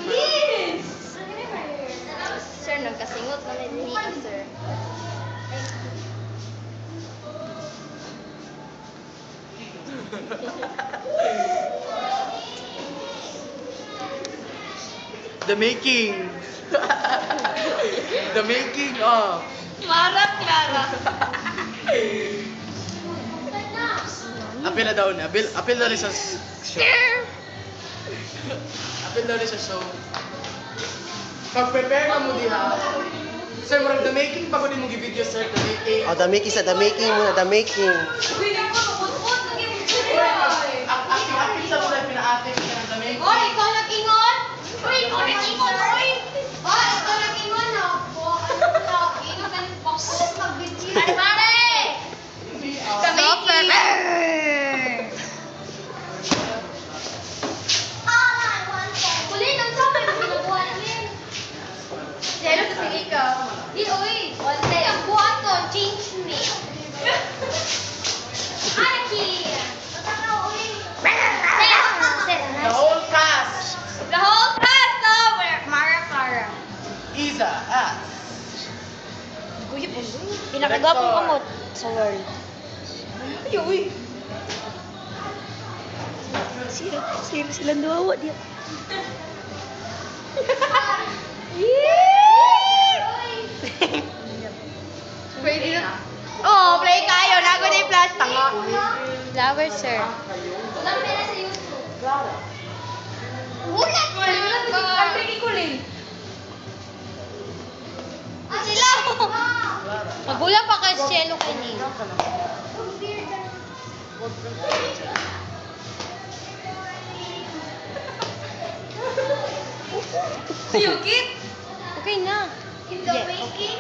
Yes! Sir, nagkasingot na may diniha, sir. The making. The making of. Marap, Clara. Apil na daw na. Apil daw rin sa show. Apil daw rin sa show. Pag-prepare ka mo diha. Sir, marag the making pa ko din mong i-video, sir. The making. Oh, the making sa the making muna, the making. Uy, naku, nakut-ut. Apil sa mga pina-acting ka ng the making. Oy, ikaw nag-ingon? Uy, ikaw nag-ingon, oy! Oy, ikaw nag-ingon, no? Ingon ka ng boxes, mag-video. Ano, pare? Kamaking. Kulin, ang sabi mo ginagawa namin. Zero sa pili ka. Di, oy. Wala. Ang buhat ko, change me. Aki. The whole cast. The whole cast, no? Mara Clara. Isa, ah. Pinakagapong kamot sa world. Ay, uy. Silang duwawa dia. Pwede na. Oh, play kayo. Nago na yung flash. Tanga. Flower, sir. Walang pera sa YouTube. Ulat! Ang pigi kulin. Sila! Magulang pa kay Cielo kini. Siyukit! Okay na. In the making?